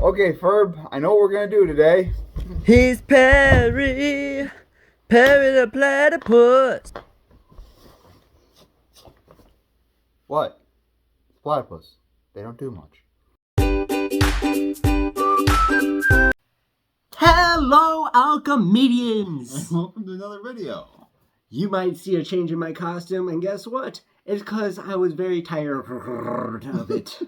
Okay, Ferb, I know what we're gonna do today. He's Perry the platypus. What? Platypus. They don't do much. Hello, our comedians! Welcome to another video. You might see a change in my costume, and guess what? It's because I was very tired of it.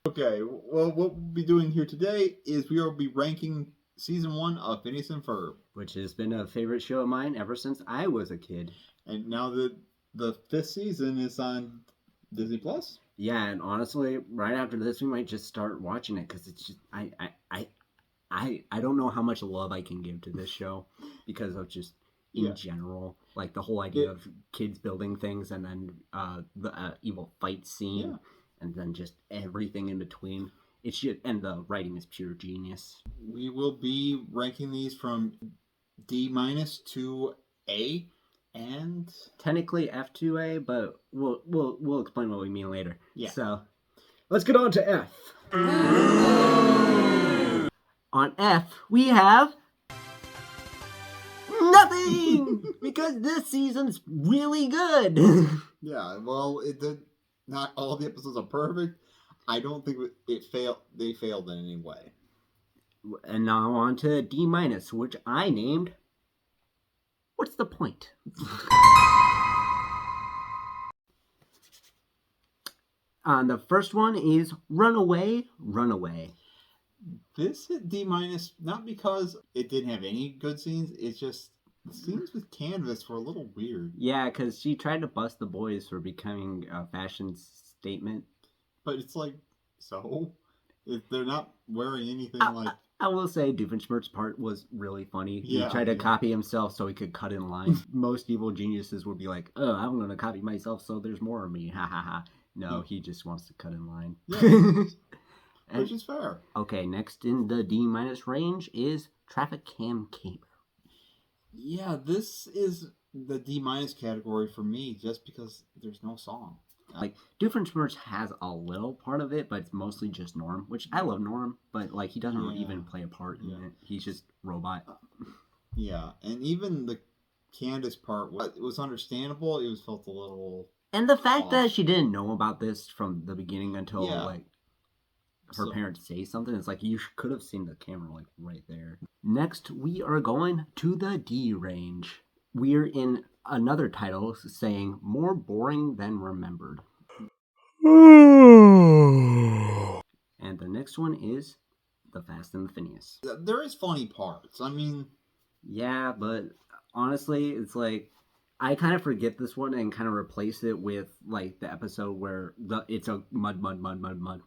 Okay, well, what we'll be doing here today is we will be ranking Season 1 of Phineas and Ferb. Which has been a favorite show of mine ever since I was a kid. And now that the 5th season is on Disney Plus. Yeah, and honestly, right after this, we might just start watching it, because it's just, I don't know how much love I can give to this show, because of just, in general, like the whole idea of kids building things, and then the evil fight scene, and then just everything in between. It's just, and the writing is pure genius. We will be ranking these from D- to A, and technically F2A, but we'll explain what we mean later. Yeah. So let's get on to F. On F, we have nothing, because this season's really good. Yeah, well, not all the episodes are perfect. I don't think it failed. They failed in any way. And now on to D-, which I named What's the Point? The first one is Runaway, Runaway. This hit D-, not because it didn't have any good scenes. It's just the scenes with Candace were a little weird. Yeah, because she tried to bust the boys for becoming a fashion statement. But it's like, so? If they're not wearing anything like... I will say Doofenshmirtz's part was really funny. Yeah, he tried to copy himself so he could cut in line. Most evil geniuses would be like, oh, I'm going to copy myself so there's more of me. Ha ha ha. No, he just wants to cut in line. Yeah. Which is fair. Okay, next in the D- range is Traffic Cam Caper. Yeah, this is the D- category for me just because there's no song. Like, Doofenshmirtz has a little part of it, but it's mostly just Norm, which I love Norm, but like he doesn't even play a part in it. He's just robot. Yeah, and even the Candace part, it was understandable. It was felt a little... And the fact that she didn't know about this from the beginning until like her parents say something, it's like you could have seen the camera like right there. Next, we are going to the D range. We're in another title saying More Boring Than Remembered. And the next one is The Fast and the Phineas. There is funny parts. I mean... Yeah, but honestly, it's like I kind of forget this one and kind of replace it with like the episode where it's a mud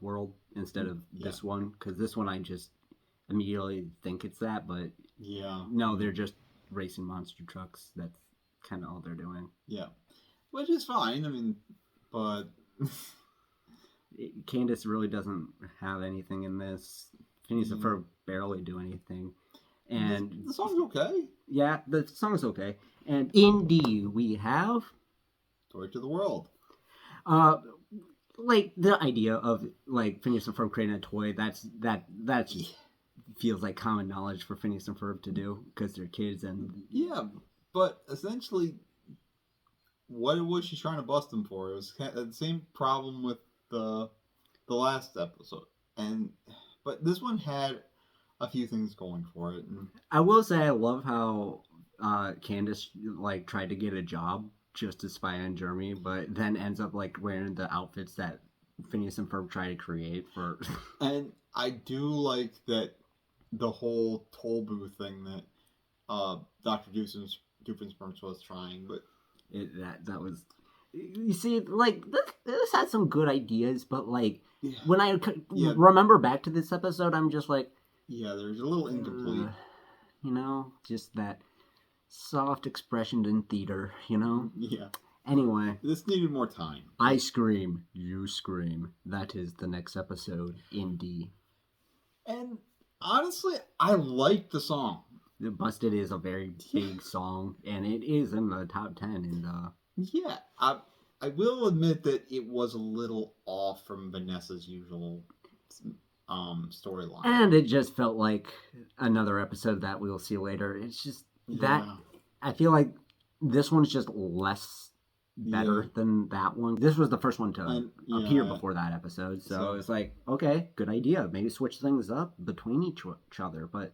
world instead of this one, because this one I just immediately think it's that, but no, they're just racing monster trucks. That's kind of all they're doing. Yeah, which is fine. I mean, but Candace really doesn't have anything in this. Phineas and Ferb barely do anything. And the song's okay. Yeah, the song's okay. And in D, we have Toy to the World. Like the idea of like Phineas and Ferb creating a toy. That feels like common knowledge for Phineas and Ferb to do because they're kids and but essentially, what was she trying to bust them for? It was the same problem with the last episode, but this one had a few things going for it. And I will say I love how Candace like tried to get a job just to spy on Jeremy, but then ends up like wearing the outfits that Phineas and Ferb try to create for. And I do like that the whole toll booth thing that Dr. Doofenshmirtz was trying, but that was. You see, like this had some good ideas, but like when I remember back to this episode, I'm just like. Yeah, there's a little incomplete. You know, just that soft expression in theater, you know? Yeah. Anyway. This needed more time. I scream, you scream. That is the next episode in D. And honestly, I like the song. Busted is a very big song, and it is in the top 10 in the... Yeah, I will admit that it was a little off from Vanessa's usual storyline. And it just felt like another episode that we'll see later. It's just that I feel like this one's just less better than that one. This was the first one to appear before that episode, so it's like, okay, good idea. Maybe switch things up between each other. But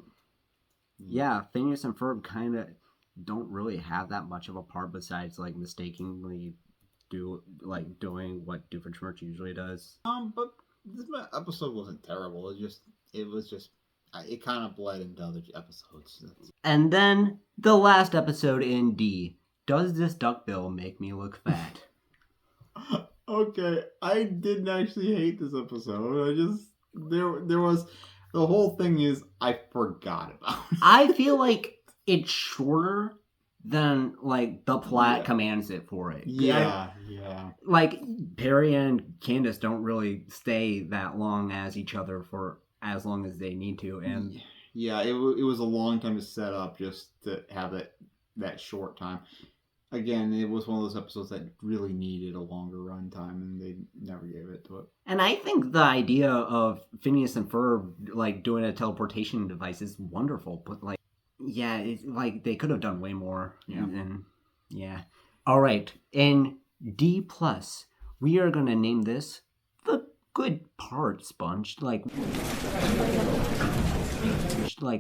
yeah, Phineas and Ferb kind of don't really have that much of a part besides like mistakenly doing what Doofenshmirtz usually does. But this episode wasn't terrible. It kind of bled into other episodes. And then the last episode in D. Does this duckbill make me look fat? Okay, I didn't actually hate this episode. There was the whole thing is I forgot about it. I feel like it's shorter than like the plot commands it for it. Yeah. Like Perry and Candace don't really stay that long as each other for as long as they need to, and it was a long time to set up just to have that short time. Again, it was one of those episodes that really needed a longer runtime, and they never gave it to it. And I think the idea of Phineas and Ferb like doing a teleportation device is wonderful, but like, yeah, it's like they could have done way more. Yeah. All right, in D+, we are gonna name this the good part sponge, like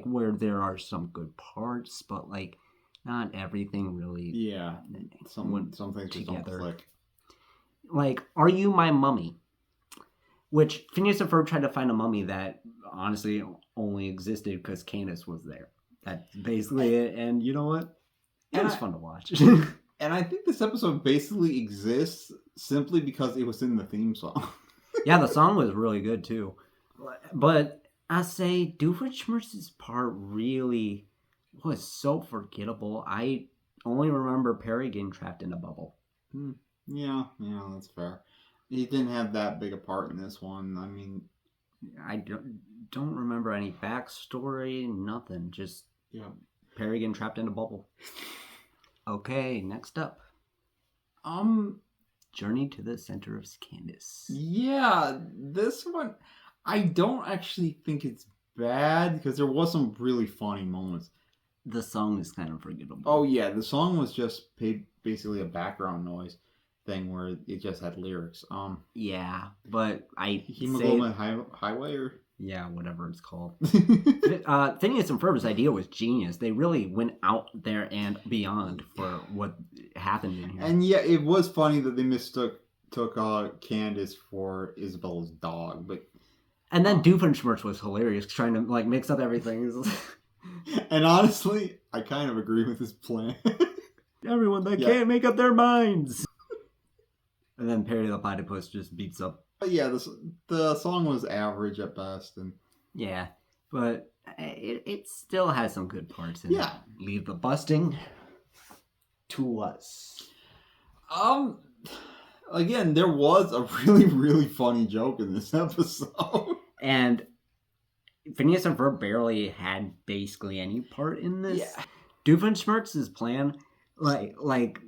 where there are some good parts, but like not everything really. Yeah, some things just don't click. Like, Are You My Mummy? Which Phineas and Ferb tried to find a mummy that honestly only existed because Candace was there. That's basically it, and you know what? It was fun to watch. And I think this episode basically exists simply because it was in the theme song. Yeah, the song was really good too. But I say Doofenshmirtz's part really was so forgettable. I only remember Perry getting trapped in a bubble. Yeah, that's fair. He didn't have that big a part in this one. I mean, I don't remember any backstory, nothing. Just Perry getting trapped in a bubble. Okay, next up. Journey to the Center of Candace. Yeah, this one, I don't actually think it's bad because there was some really funny moments. The song is kind of forgettable. Oh yeah, the song was just basically a background noise thing where it just had lyrics. Yeah, but Hemoglobin Highway or whatever it's called. Phineas and Ferb's idea was genius. They really went out there and beyond for what happened in here. And yeah, it was funny that they mistook Candace for Isabella's dog, but and then Doofenshmirtz was hilarious, trying to like mix up everything. And honestly, I kind of agree with his plan. Everyone that can't make up their minds. And then Perry the Platypus just beats up. But yeah, the song was average at best, and yeah, but it still has some good parts in it. Leave the busting to us. Again, there was a really, really funny joke in this episode. And Phineas and Ferb barely had basically any part in this. Yeah. Doofenshmirtz's plan, like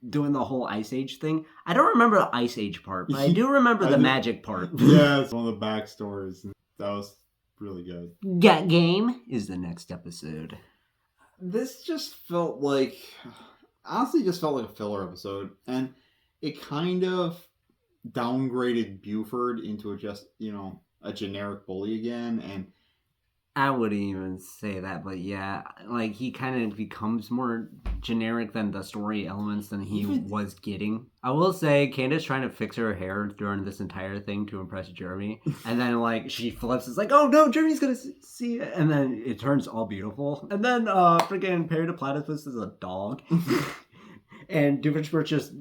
doing the whole Ice Age thing. I don't remember the Ice Age part, but I do remember the magic part. Yeah, it's one of the backstories. That was really good. Get Game is the next episode. This just felt like, honestly, just felt like a filler episode, and it kind of downgraded Buford into a generic bully again, and I wouldn't even say that, but yeah, like he kind of becomes more generic than the story elements than he was getting. I will say Candace trying to fix her hair during this entire thing to impress Jeremy, and then like she flips, it's like, oh no, Jeremy's gonna see it, and then it turns all beautiful, and then freaking Perry the Platypus is a dog, and Doofenshmirtz just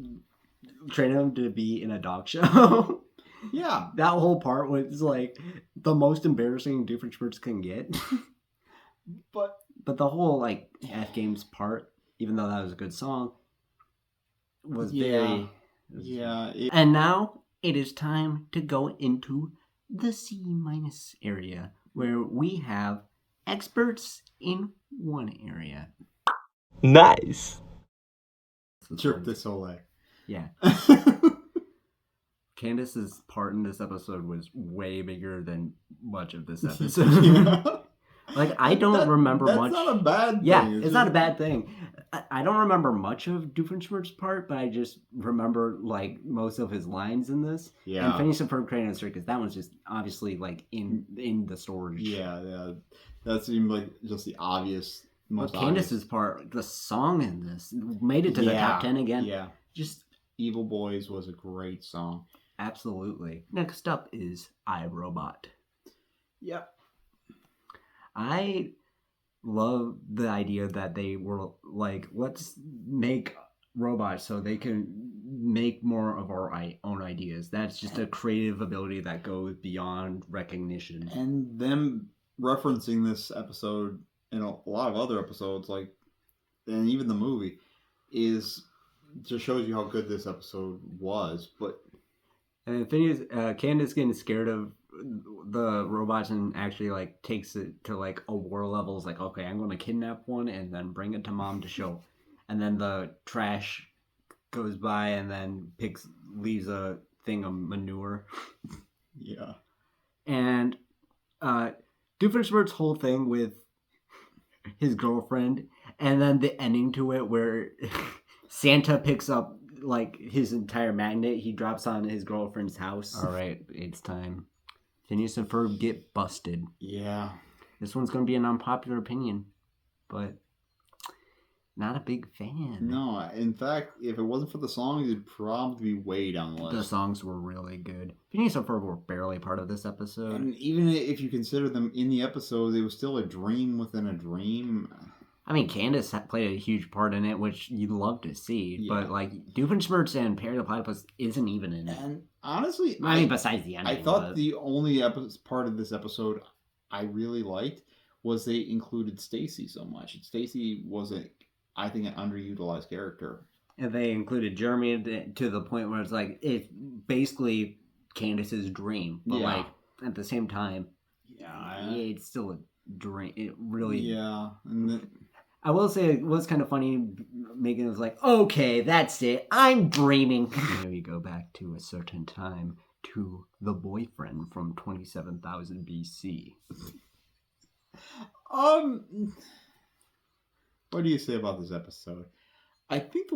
trained him to be in a dog show. Yeah. That whole part was like the most embarrassing Doofenshmirtz can get. but the whole like F Games part, even though that was a good song, was very... Yeah. And now it is time to go into the C- area, where we have experts in one area. Nice. Cirque du Soleil. Yeah. Candace's part in this episode was way bigger than much of this episode. Like, I don't remember much. That's not a bad thing. Yeah, it's not a bad thing. I don't remember much of Doofenshmirtz's part, but I just remember, like, most of his lines in this. Yeah. And Phineas and Ferb Crane and Circus, that one's just obviously, like, in the storage. Yeah. That seemed like just the obvious, most but Candace's part, the song in this, made it to the top 10 again. Yeah. Just Evil Boys was a great song. Absolutely. Next up is iRobot. Yep. I love the idea that they were like, let's make robots so they can make more of our own ideas. That's just a creative ability that goes beyond recognition. And them referencing this episode and a lot of other episodes, like, and even the movie, is just shows you how good this episode was. But and Phineas, Candace getting scared of the robots and actually like takes it to like a war level. Is like, okay, I'm going to kidnap one and then bring it to mom to show. And then the trash goes by and then leaves a thing of manure. Yeah. And Doofenshmirtz's whole thing with his girlfriend, and then the ending to it where Santa picks up like his entire magnet he drops on his girlfriend's house. All right, it's time. Phineas and Ferb get busted. Yeah. This one's going to be an unpopular opinion, but not a big fan. No, in fact, if it wasn't for the songs, it'd probably be way down the list. The songs were really good. Phineas and Ferb were barely part of this episode. And even if you consider them in the episode, it was still a dream within a dream. I mean, Candace played a huge part in it, which you'd love to see. Yeah. But, like, Doofenshmirtz and Perry the Platypus isn't even in it. And honestly, I mean, besides the ending. I thought the only part of this episode I really liked was they included Stacy so much. Stacy was, I think, an underutilized character. And they included Jeremy to the point where it's like, it's basically Candace's dream. But, like, at the same time, it's still a dream. It really... Yeah, and then... I will say it was kind of funny. Megan was like, okay, that's it. I'm dreaming. Here we go back to a certain time to the boyfriend from 27,000 BC. What do you say about this episode? I think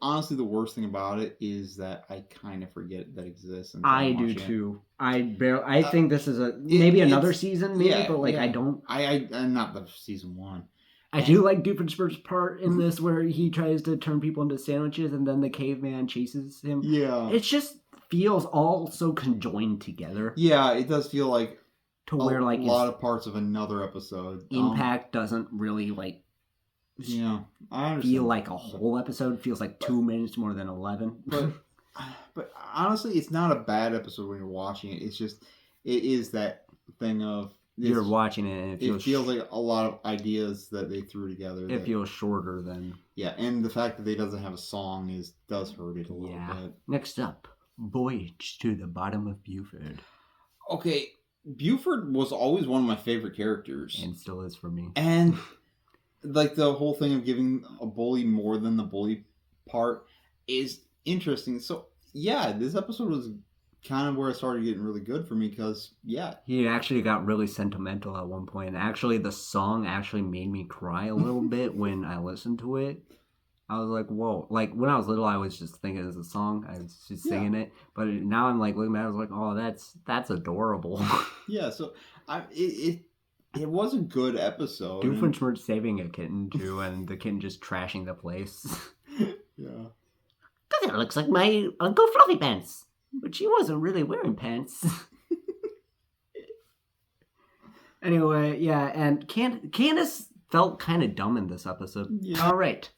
honestly the worst thing about it is that I kind of forget that exists. I do too. I think this is maybe another season, but like I don't. I'm not the season one. I do like Doofenshmirtz's part in this where he tries to turn people into sandwiches and then the caveman chases him. Yeah. It just feels all so conjoined together. Yeah, it does feel like to where like a lot of parts of another episode. Impact doesn't really like I understand. Feel like a whole episode. Feels like 2 minutes more than 11. But honestly, it's not a bad episode when you're watching it. It's just, it is that thing of... You're watching it and it feels like a lot of ideas that they threw together. It feels shorter than... Yeah, and the fact that they doesn't have a song does hurt it a little bit. Next up, Voyage to the Bottom of Buford. Okay, Buford was always one of my favorite characters. And still is for me. And like the whole thing of giving a bully more than the bully part is interesting. So yeah, this episode was kind of where it started getting really good for me because, he actually got really sentimental at one point. Actually, the song actually made me cry a little bit when I listened to it. I was like, whoa. Like, when I was little, I was just thinking it was a song. I was just singing it. But now I'm like, looking at it, I was like, oh, that's adorable. Yeah, so it was a good episode. Doofenshmirtz saving a kitten, too, and the kitten just trashing the place. Yeah. Because it looks like my Uncle Fluffy Pants. But she wasn't really wearing pants. Anyway, and Candace felt kind of dumb in this episode. Yeah. All right.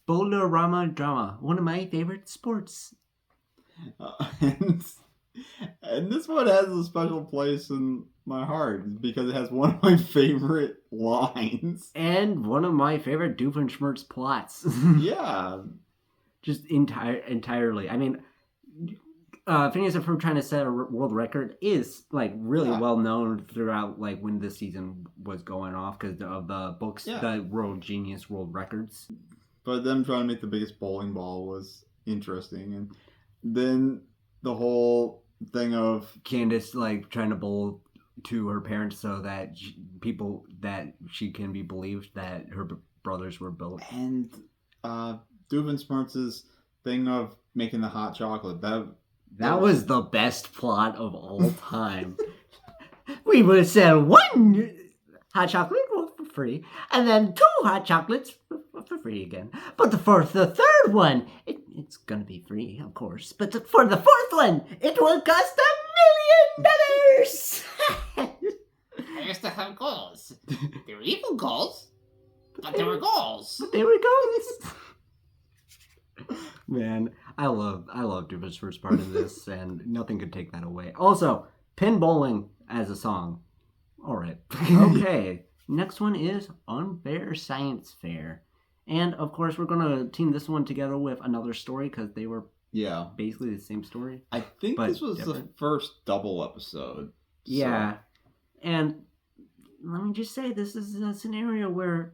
Boulder-Rama Drama, one of my favorite sports. And this one has a special place in my heart because it has one of my favorite lines. And one of my favorite Doofenshmirtz plots. Yeah. Just entirely. I mean... Phineas and Ferb trying to set a world record is like really well known throughout like when this season was going off because of the books, the World Genius World Records. But them trying to make the biggest bowling ball was interesting, and then the whole thing of Candace like trying to bowl to her parents so that she can be believed that her brothers were both. And Doofenshmirtz's thing of making the hot chocolate. That was the best plot of all time. We would sell one hot chocolate for free, and then 2 hot chocolates for free again. But for the third one, it's gonna be free, of course. But for the 4th one, it will cost $1 million. I used to have goals. They were evil goals, but they were goals. But there we go. Man, I love Doofenshmirtz's part in this, and nothing could take that away. Also, Pin Bowling as a song. All right. Okay. Next one is Unfair Science Fair. And, of course, we're going to team this one together with another story because they were basically the same story. I think this was different. the first double episode. Yeah. And let me just say, this is a scenario where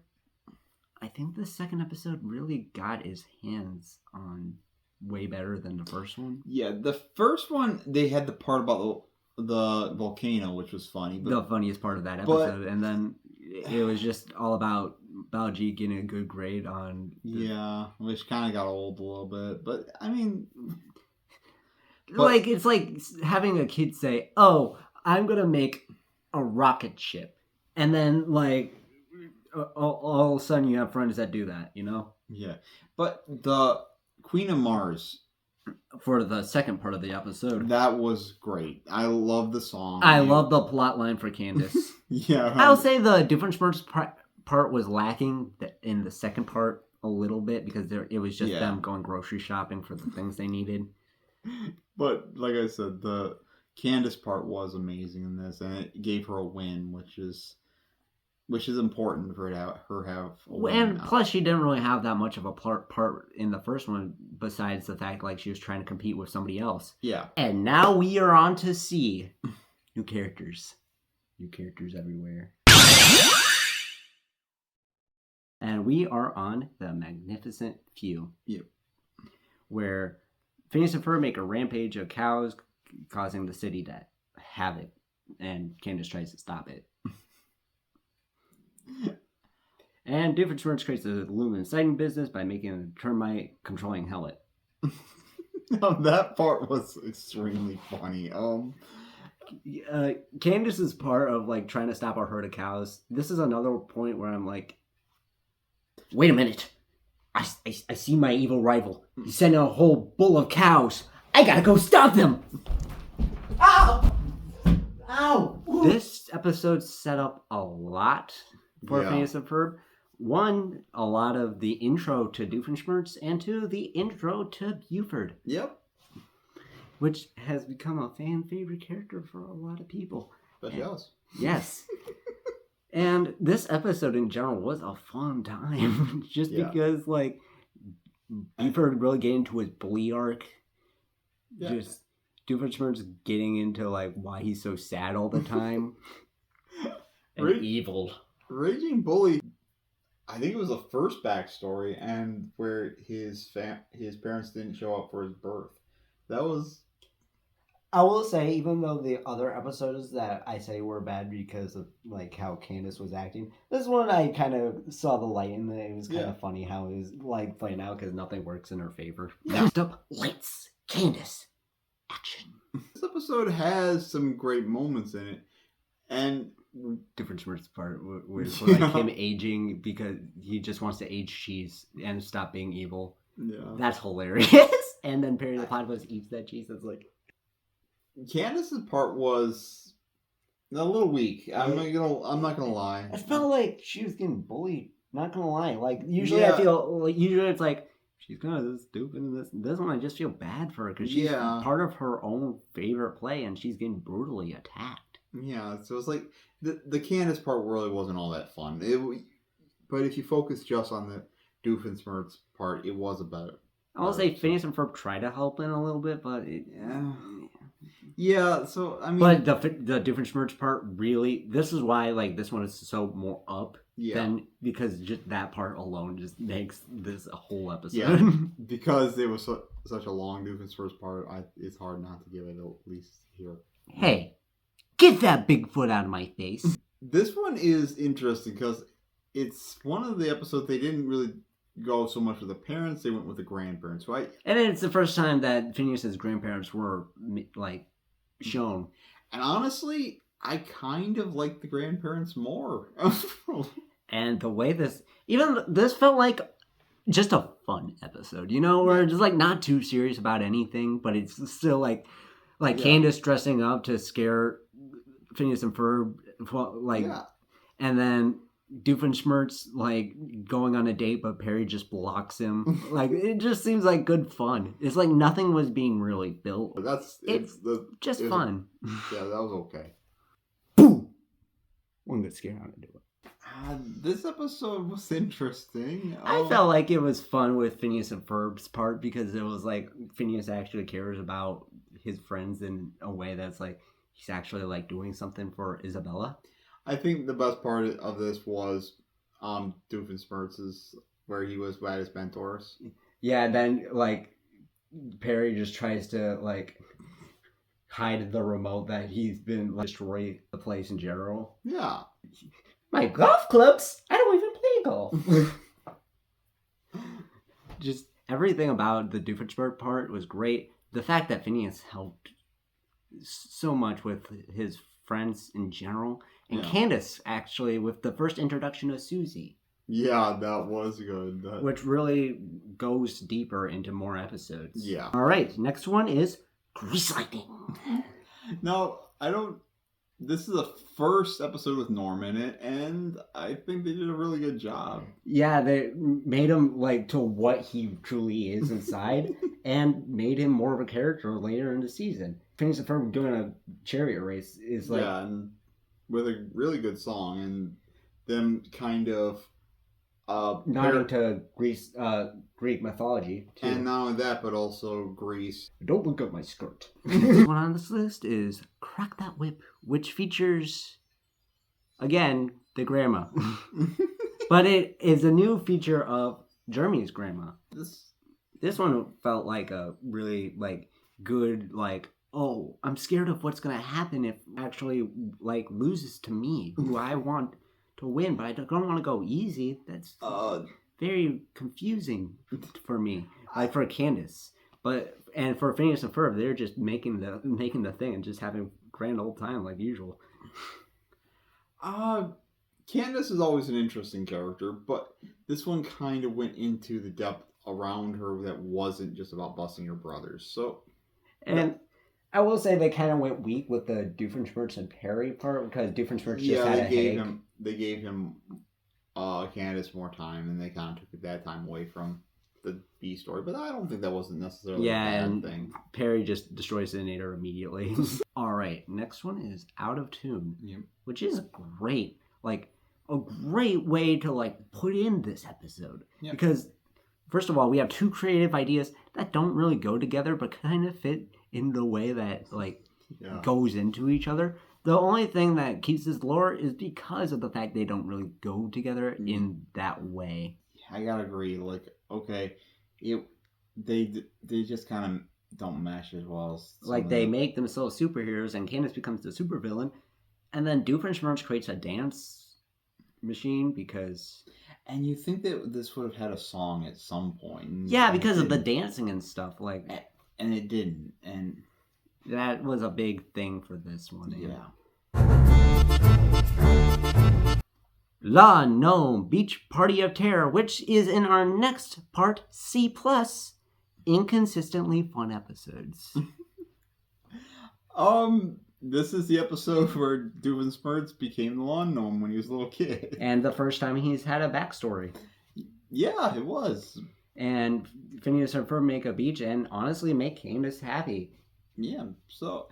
I think the second episode really got his hands on way better than the first one. Yeah, the first one, they had the part about the volcano, which was funny. But, the funniest part of that episode. And then it was just all about Baljeet getting a good grade on... Yeah, which kind of got old a little bit. But, I mean... it's like having a kid say, oh, I'm going to make a rocket ship. And then, like... all of a sudden you have friends that do that, you know? Yeah. But the Queen of Mars... For the second part of the episode. That was great. I love the song. I love the plot line for Candace. Yeah. I'll say the Doofenshmirtz part was lacking in the second part a little bit because it was just them going grocery shopping for the things they needed. But, like I said, the Candace part was amazing in this, and it gave her a win, which is important for her have a win. And plus, she didn't really have that much of a part in the first one, besides the fact like she was trying to compete with somebody else. Yeah. And now we are on to see new characters everywhere. And we are on the Magnificent Few. Yep. Where Phineas and Ferb make a rampage of cows, causing the city to have it, and Candace tries to stop it. And Doofenshmirtz creates a aluminum siding business by making a termite controlling helmet. No, that part was extremely funny. Candace's part of like trying to stop a herd of cows. This is another point where I'm like, wait a minute, I see my evil rival. He's sending a whole bull of cows. I gotta go stop them. Ow! Ow! This episode set up a lot for Phineas and Ferb. 1, a lot of the intro to Doofenshmirtz, and 2, the intro to Buford. Yep. Which has become a fan favorite character for a lot of people. Especially us. Yes. And this episode in general was a fun time. Just because, like, Buford really getting into his bully arc. Yeah. Just Doofenshmirtz getting into, like, why he's so sad all the time. And evil. Raging Bully, I think it was the first backstory, and where his parents didn't show up for his birth. That was... I will say, even though the other episodes that I say were bad because of like how Candace was acting, this one I kind of saw the light in it. It was kind of funny how it was like playing out because nothing works in her favor. Next up, lights, Candace, action. This episode has some great moments in it, and Doofenshmirtz's part with like him aging because he just wants to age cheese and stop being evil. Yeah, that's hilarious. And then Perry the Platypus eats that cheese. It's like. Candace's part was a little weak. I'm not gonna lie. I felt like she was getting bullied. Not gonna lie. Like usually I feel usually it's like she's kind of stupid in this. This one I just feel bad for her because she's part of her own favorite play and she's getting brutally attacked. Yeah, so it's like the Candace part really wasn't all that fun. But if you focus just on the Doofenshmirtz part, it was about. I'll say Phineas and Ferb tried to help in a little bit, but yeah, so I mean, but the Doofenshmirtz part really. This is why like this one is so more up then because just that part alone just makes this a whole episode. Yeah, because it was such a long Doofenshmirtz part, it's hard not to give it at least here. Hey, get that Bigfoot out of my face. This one is interesting because it's one of the episodes they didn't really go so much with the parents, they went with the grandparents, right? And it's the first time that Phineas's grandparents were, like, shown. And honestly, I kind of like the grandparents more. And the way this felt like just a fun episode, where it's just like not too serious about anything, but it's still like Candace dressing up to scare Phineas and Ferb, and then Doofenshmirtz like going on a date, but Perry just blocks him. Like it just seems like good fun. It's like nothing was being really built. But it's just fun. Yeah, that was okay. Boom! One good scare how to do it. This episode was interesting. I felt like it was fun with Phineas and Ferb's part because it was like Phineas actually cares about his friends in a way that's like he's actually like doing something for Isabella. I think the best part of this was Doofenshmirtz's where he was at his mentors. Yeah, and then like Perry just tries to like hide the remote that he's been like, destroy the place in general. Yeah. My golf clubs? I don't even play golf. Just everything about the Doofenshmirtz part was great. The fact that Phineas helped so much with his friends in general. And Candace, actually, with the first introduction of Susie. Yeah, that was good. Which really goes deeper into more episodes. Yeah. All right, next one is Grease Lightning. No, this is the first episode with Norm in it, and I think they did a really good job. Yeah, they made him like to what he truly is inside, and made him more of a character later in the season. Phineas and Ferb doing a chariot race is like and with a really good song, and them kind of nodding to Greek mythology too. And not only that, but also Greece. Don't look at my skirt. One on this list is Crack That Whip, which features, again, the grandma. But it is a new feature of Jeremy's grandma. This one felt like a really like good like, oh, I'm scared of what's gonna happen if actually like loses to me, who I want to win, but I don't want to go easy. That's very confusing for me, like for Candace. And for Phineas and Ferb, they're just making the thing and just having a grand old time like usual. Candace is always an interesting character, but this one kind of went into the depth around her that wasn't just about busting her brothers. So, and I will say they kind of went weak with the Doofenshmirtz and Perry part because Doofenshmirtz just had a headache. They gave him Candace more time, and they kind of took that time away from the B story. But I don't think that wasn't necessarily a bad thing. Perry just destroys the Nader immediately. All right, next one is Out of Tune, which is great. Like a great way to like put in this episode because first of all, we have two creative ideas that don't really go together, but kind of fit in the way that like goes into each other. The only thing that keeps this lore is because of the fact they don't really go together in that way. I gotta agree. Like, okay, they just kind of don't mesh as well as like they make themselves superheroes, and Candace becomes the supervillain, and then Doofenshmirtz creates a dance machine because. And you think that this would have had a song at some point? Yeah, because of the dancing and stuff, like. And it didn't, and that was a big thing for this one. La Gnome Beach Party of Terror, which is in our next part, C+, Inconsistently Fun Episodes. This is the episode where Doofenshmirtz became the lawn gnome when he was a little kid. And the first time he's had a backstory. Yeah, it was. And Phineas and Ferb make a beach and honestly make Candace happy. Yeah, so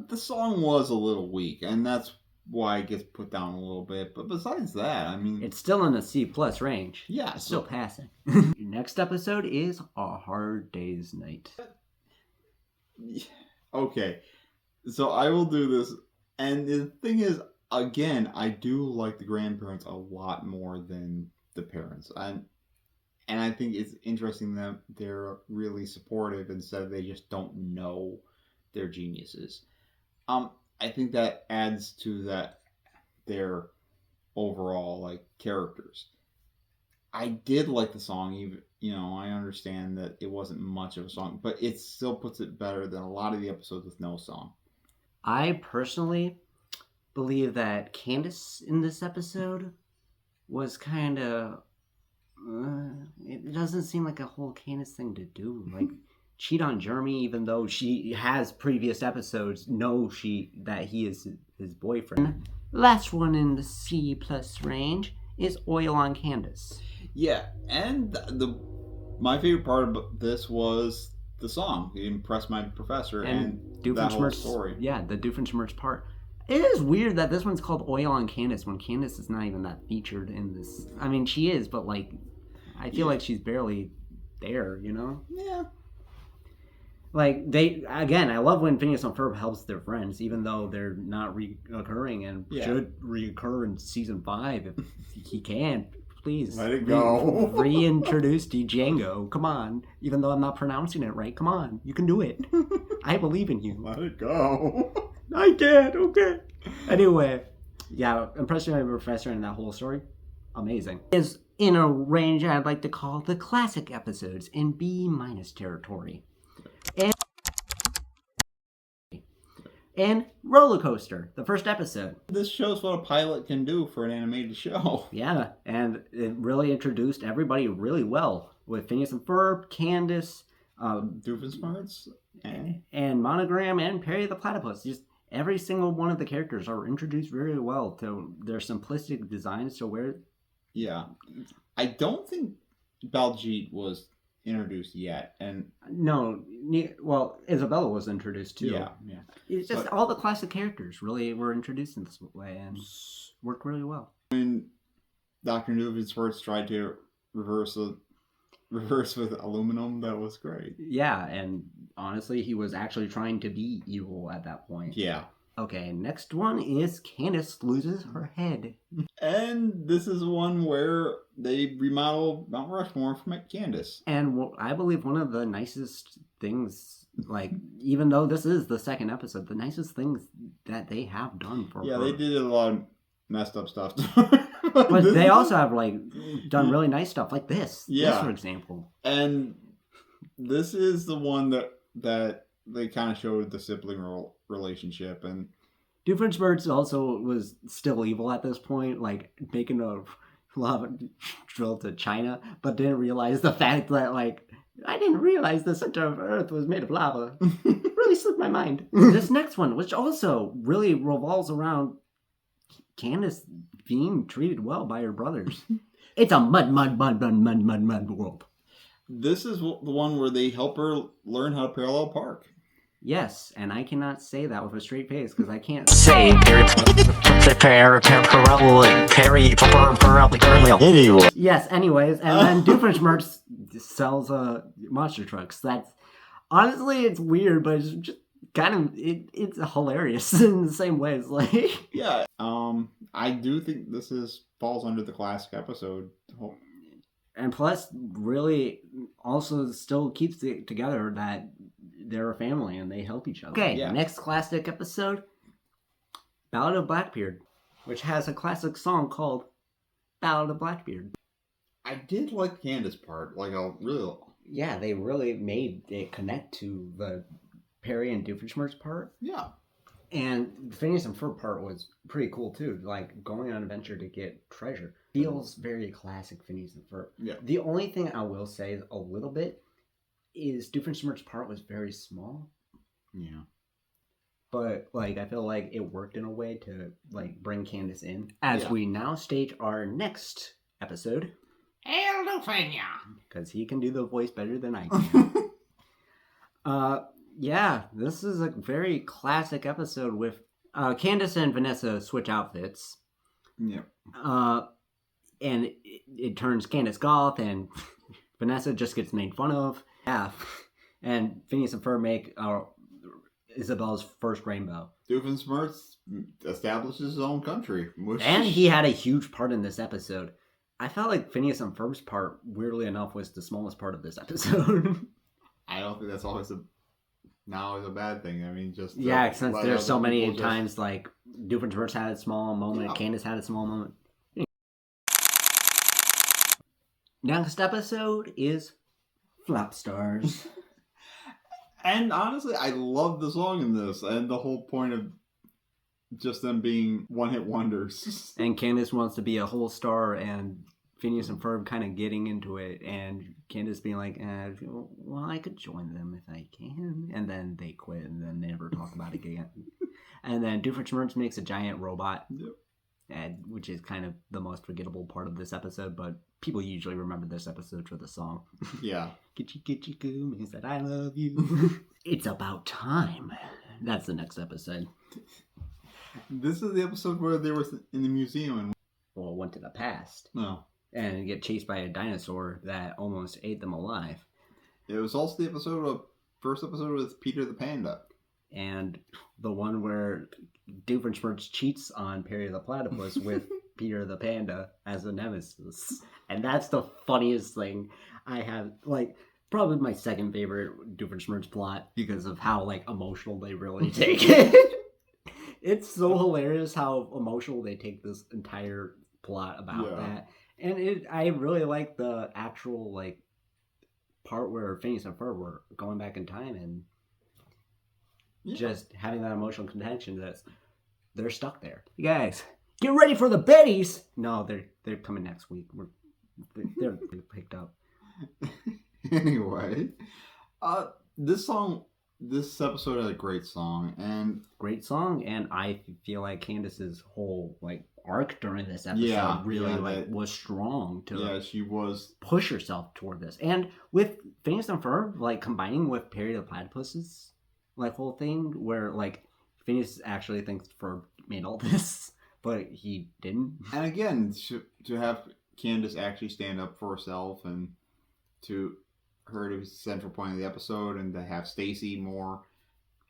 the song was a little weak, and that's why it gets put down a little bit. But besides that, I mean... It's still in the C+ range. Yeah. It's still passing. Next episode is A Hard Day's Night. Okay, so I will do this. And the thing is, again, I do like the grandparents a lot more than the parents. And I think it's interesting that they're really supportive instead of they just don't know they're geniuses. I think that adds to that their overall like characters. I did like the song, even I understand that it wasn't much of a song, but it still puts it better than a lot of the episodes with no song. I personally believe that Candace in this episode was kind of. It doesn't seem like a whole Candace thing to do. Like, cheat on Jeremy, even though she has previous episodes know that he is his boyfriend. Last one in the C+ range is Oil on Candace. Yeah, and my favorite part of this was the song. It impressed my professor and that whole story. Yeah, the Doofenshmirtz part. It is weird that this one's called Oil on Candace when Candace is not even that featured in this. I mean, she is, but like, I feel like she's barely there, Yeah. Like, I love when Phineas and Ferb helps their friends, even though they're not reoccurring and should reoccur in season 5 if he can. Please. Let it go. Reintroduce Django. Come on. Even though I'm not pronouncing it right. Come on. You can do it. I believe in you. Let it go. I can't. Okay. Anyway. Yeah. Impressing my professor in that whole story. Amazing. Is in a range I'd like to call the classic episodes in B- territory. And Roller Coaster, the first episode. This shows what a pilot can do for an animated show. Yeah, and it really introduced everybody really well with Phineas and Ferb, Candace, Doofenshmirtz, and Monogram, and Perry the Platypus. Just every single one of the characters are introduced very well to their simplistic designs to where... Yeah. I don't think Baljeet was introduced yet, and no, well, Isabella was introduced too. Yeah. It's just all the classic characters really were introduced in this way and worked really well. When Dr. Doofenshmirtz tried to reverse with aluminum, that was great. Yeah, and honestly, he was actually trying to be evil at that point. Yeah. Okay, next one is Candace loses her head. And this is one where they remodel Mount Rushmore from Candace. And I believe one of the nicest things, like, even though this is the second episode, the nicest things that they have done for her. Yeah, they did a lot of messed up stuff. But they also have, like, done really nice stuff, like this. Yeah. This, for example. And this is the one that they kind of showed the sibling relationship. And Doofenshmirtz also was still evil at this point, like making a lava drill to China, but didn't realize the fact that, like, I didn't realize the center of Earth was made of lava. Really slipped my mind. This next one, which also really revolves around Candace being treated well by her brothers. It's a mud world. This is the one where they help her learn how to parallel park. Yes, and I cannot say that with a straight face because I can't Say anyway. Yes, anyways, and then Doofenshmirtz sells monster trucks. That's honestly, it's weird, but it's just kind of it's hilarious in the same ways. Like, yeah, I do think this falls under the classic episode. And plus, really, also still keeps it together that they're a family and they help each other. Okay, yeah. Next classic episode, Ballad of Blackbeard, which has a classic song called Ballad of Blackbeard. I did like Candace part, like a real. Yeah, they really made it connect to the Perry and Doofenshmirtz part. Yeah. And Phineas and Ferb part was pretty cool too, like going on an adventure to get treasure. Feels very classic Phineas and Ferb. Yeah. The only thing I will say a little bit is Doofenshmirtz's part was very small. Yeah. But, like, I feel like it worked in a way to, like, bring Candace in. As we now stage our next episode. Hail to Phineas! Because he can do the voice better than I can. Yeah, this is a very classic episode with Candace and Vanessa switch outfits. Yeah. And it turns Candace goth, and Vanessa just gets made fun of. Yeah. And Phineas and Ferb make Isabella's first rainbow. Doofenshmirtz establishes his own country. And he had a huge part in this episode. I felt like Phineas and Ferb's part, weirdly enough, was the smallest part of this episode. I don't think that's always a bad thing. I mean, just yeah, since there's so many times like Doofenshmirtz had a small moment, Candace had a small moment. Next episode is Flap Stars. And honestly, I love the song in this, and the whole point of just them being one-hit wonders. And Candace wants to be a whole star, and Phineas and Ferb kind of getting into it, and Candace being like, well, I could join them if I can. And then they quit, and then never talk about it again. And then Doofenshmirtz makes a giant robot, which is kind of the most forgettable part of this episode, but people usually remember this episode for the song. Yeah. Gitchy gitchy goo, he said, I love you. It's about time. That's the next episode. This is the episode where they were in the museum and went to the past. No. And get chased by a dinosaur that almost ate them alive. It was also the first episode with Peter the Panda. And the one where Doofenshmirtz cheats on Perry the Platypus with Peter the Panda as a nemesis. And that's the funniest thing I have. Like, probably my second favorite Doofenshmirtz plot because of how, like, emotional they really take it. It's so hilarious how emotional they take this entire plot about that. And I really like the actual, like, part where Phineas and Ferb were going back in time and just having that emotional connection that they're stuck there. You guys, get ready for the Bettys! No, they're coming next week. They're picked up. Anyway, this episode had a great song, and I feel like Candace's whole like arc during this episode was strong to she was push herself toward this. And with Phineas and Ferb like combining with Perry the Platypus's like whole thing where like Phineas actually thinks Ferb made all this, but he didn't. And again, to have Candace actually stand up for herself and to her to be the central point of the episode, and to have Stacy more.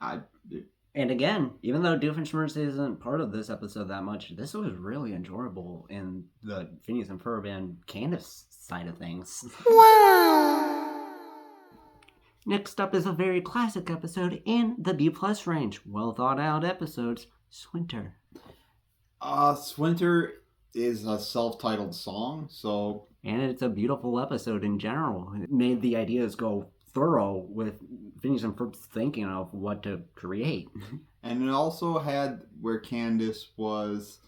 And again, even though Doofenshmirtz isn't part of this episode that much, this was really enjoyable in the Phineas and Ferb and Candace side of things. Wow! Next up is a very classic episode in the B+ range. Well thought out episodes, Swinter. Swinter is a self-titled song, so... And it's a beautiful episode in general. It made the ideas go thorough with Phineas and Ferb thinking of what to create. And it also had where Candace was...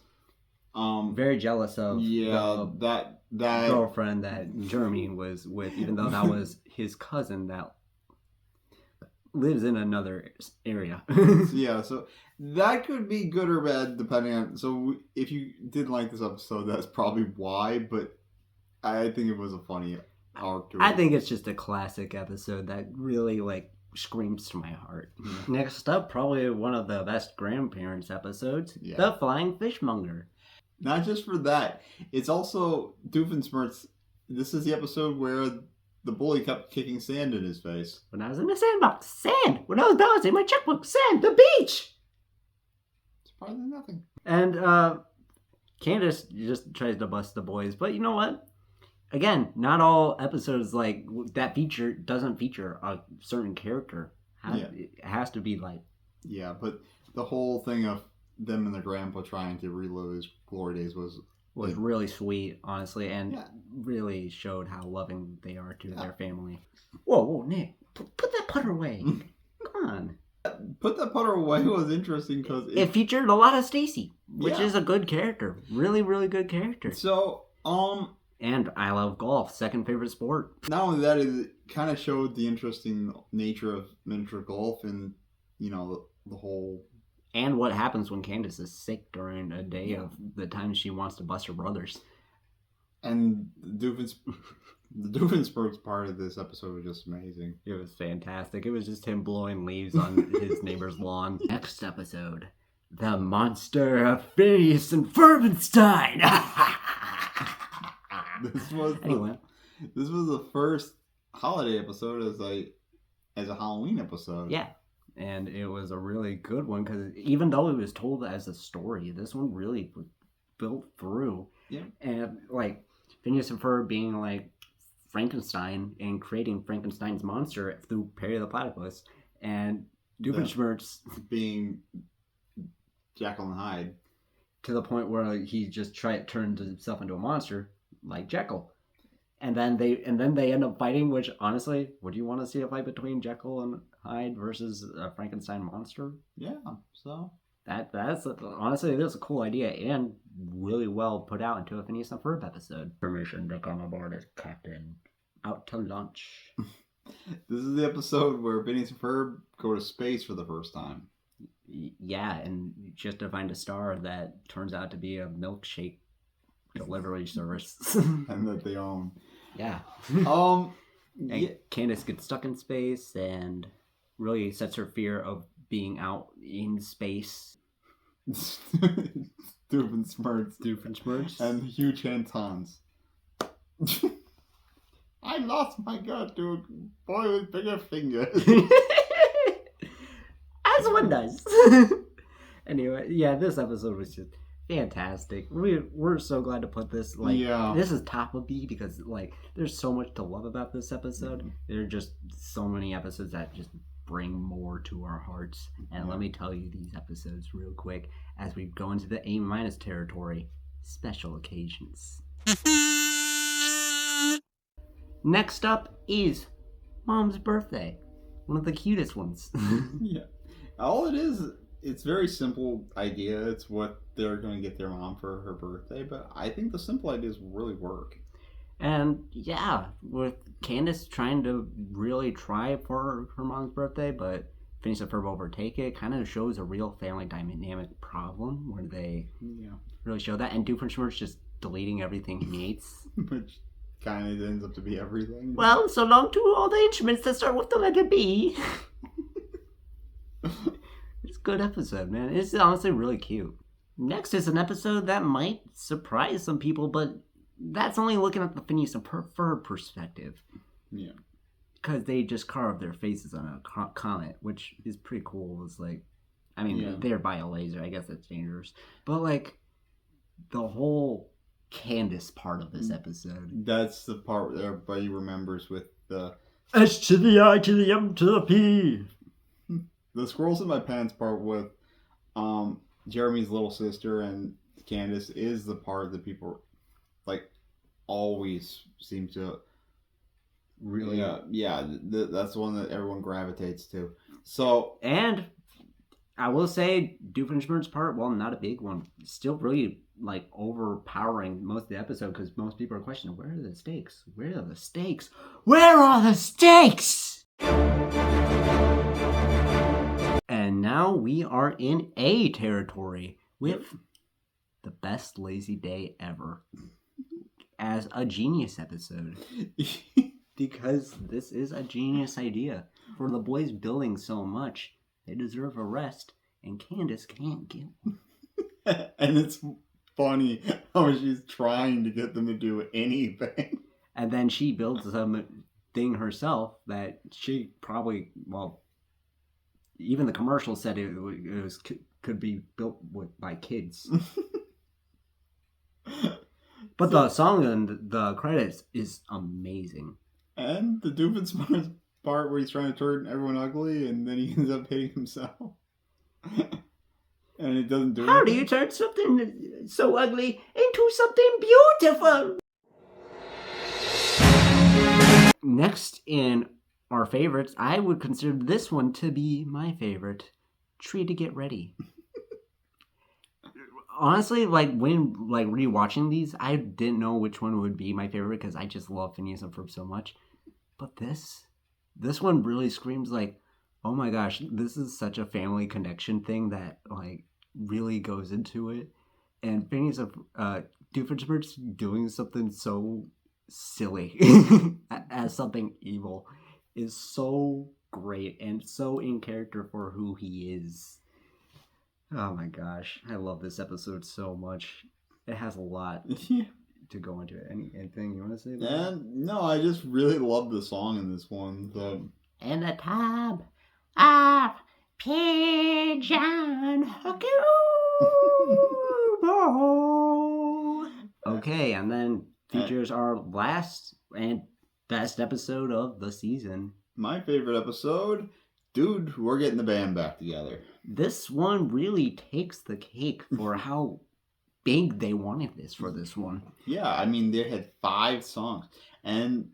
very jealous of that girlfriend that Jeremy was with, even though that was his cousin that lives in another area. So that could be good or bad depending on... So if you didn't like this episode, that's probably why, but I think it was a funny arc. I think it's just a classic episode that really like screams to my heart. Next up, probably one of the best grandparents episodes, The Flying Fishmonger. Not just for that, it's also Doofenshmirtz. This is the episode where the bully kept kicking sand in his face. When I was in the sandbox, sand! When I was balancing my checkbook, sand! The beach! Surprisingly nothing. And Candace just tries to bust the boys, but you know what? Again, not all episodes like that doesn't feature a certain character. It has to be like... Yeah, but the whole thing of them and their grandpa trying to relive his glory days was really sweet, honestly, and really showed how loving they are to their family. Whoa, Nick, put that putter away. Come on. Put that putter away was interesting because it featured a lot of Stacy, which is a good character. Really, really good character. So, and I love golf, second favorite sport. Not only that, it kind of showed the interesting nature of miniature golf and, the whole... And what happens when Candace is sick during a day of the time she wants to bust her brothers. And the Doofenshmirtz part of this episode was just amazing. It was fantastic. It was just him blowing leaves on his neighbor's lawn. Next episode, The Monster of Phineas and Ferbenstein. This was the first holiday episode as a Halloween episode. Yeah. And it was a really good one because even though it was told as a story, this one really was built through. Yeah. And like Phineas and Ferb being like Frankenstein and creating Frankenstein's monster through Perry the Platypus, and Doofenshmirtz being Jekyll and Hyde to the point where he just turned himself into a monster like Jekyll. And then they end up fighting, which honestly, would you want to see a fight between Jekyll and Hyde versus a Frankenstein monster? Yeah, so that's honestly, that's a cool idea and really well put out into a Phineas and Ferb episode. Permission to come aboard as captain. Out to lunch. This is the episode where Phineas and Ferb go to space for the first time. Yeah, and just to find a star that turns out to be a milkshake delivery service. And that they own. Yeah. Yeah. Candace gets stuck in space and really sets her fear of being out in space. Doofenshmirtz. And huge Hans. I lost my gut to a boy with bigger fingers. As one does. Anyway, yeah, this episode was just fantastic. We're so glad to put this, like, this is top of B because, like, there's so much to love about this episode. There are just so many episodes that just bring more to our hearts. And let me tell you these episodes real quick as we go into the A- territory. Special occasions. Next up is Mom's birthday. One of the cutest ones. Yeah. All it is, it's very simple idea. It's what they're going to get their mom for her birthday. But I think the simple ideas really work. And yeah, with Candace trying to really try for her mom's birthday, but Phineas and Ferb overtake it, kind of shows a real family dynamic problem where they really show that. And Doofenshmirtz just deleting everything he needs. Which kind of ends up to be everything. Well, so long to all the instruments that start with the letter B. It's a good episode, man. It's honestly really cute. Next is an episode that might surprise some people, but that's only looking at the Phineas and Ferb perspective. Yeah. Because they just carved their faces on a comet, which is pretty cool. It's like, I mean, they're by a laser. I guess that's dangerous. But, like, the whole Candace part of this episode. That's the part that everybody remembers with the S to the I to the M to the P. The squirrels in my pants part with Jeremy's little sister and Candace is the part that people like always seem to really that's the one that everyone gravitates to. So, and I will say Doofenshmirtz's part, while not a big one, still really like overpowering most of the episode because most people are questioning, where are the stakes? Where are the stakes? Where are the stakes? And now we are in A territory with the best lazy day ever as a genius episode. Because this is a genius idea. For the boys building so much, they deserve a rest, and Candace can't get one. And it's funny how she's trying to get them to do anything. And then she builds something herself that she probably, well, even the commercial said it could be built by kids. But the song and the credits is amazing. And the Doofenshmirtz part where he's trying to turn everyone ugly and then he ends up hating himself. And it doesn't do anything. How do you turn something so ugly into something beautiful? Next in our favorites, I would consider this one to be my favorite. Tree to Get Ready. Honestly, like when rewatching these, I didn't know which one would be my favorite because I just love Phineas and Ferb so much. But this one really screams like, oh my gosh, this is such a family connection thing that like really goes into it. And Phineas and Doofenshmirtz doing something so silly as something evil is so great and so in character for who he is. Oh my gosh, I love this episode so much. It has a lot to go into it. Anything you want to say about it? No, I just really love the song in this one. In the tub of Pigeon hooky. Okay, and then features our last and best episode of the season. My favorite episode, dude, we're getting the band back together. This one really takes the cake for how big they wanted this for this one. Yeah, I mean, they had 5 songs, and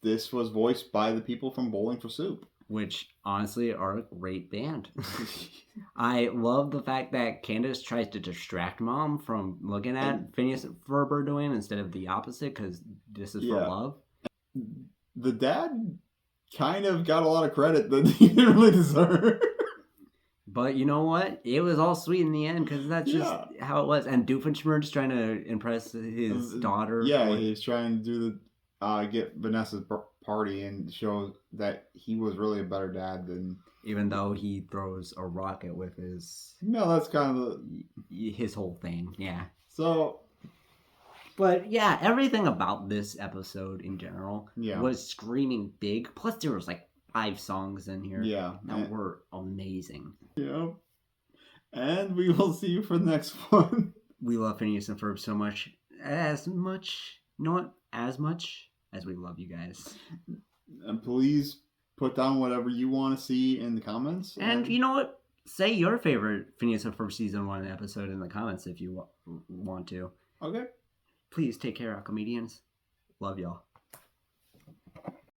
this was voiced by the people from Bowling for Soup. Which, honestly, are a great band. I love the fact that Candace tries to distract Mom from looking at Phineas and Ferb doing instead of the opposite, because this is for love. The dad kind of got a lot of credit that he didn't really deserve. But you know what? It was all sweet in the end, because that's just how it was. And Doofenshmirtz trying to impress his daughter. Yeah, he's trying to do get Vanessa's party and show that he was really a better dad than... Even though he throws a rocket with his... No, that's kind of his whole thing, yeah. So... But yeah, everything about this episode in general was screaming big. Plus there was like 5 songs in here that were amazing. Yeah. And we will see you for the next one. We love Phineas and Ferb so much. Not as much as we love you guys. And please put down whatever you want to see in the comments. And you know what? Say your favorite Phineas and Ferb season 1 episode in the comments if you want to. Okay. Please take care, our comedians. Love y'all.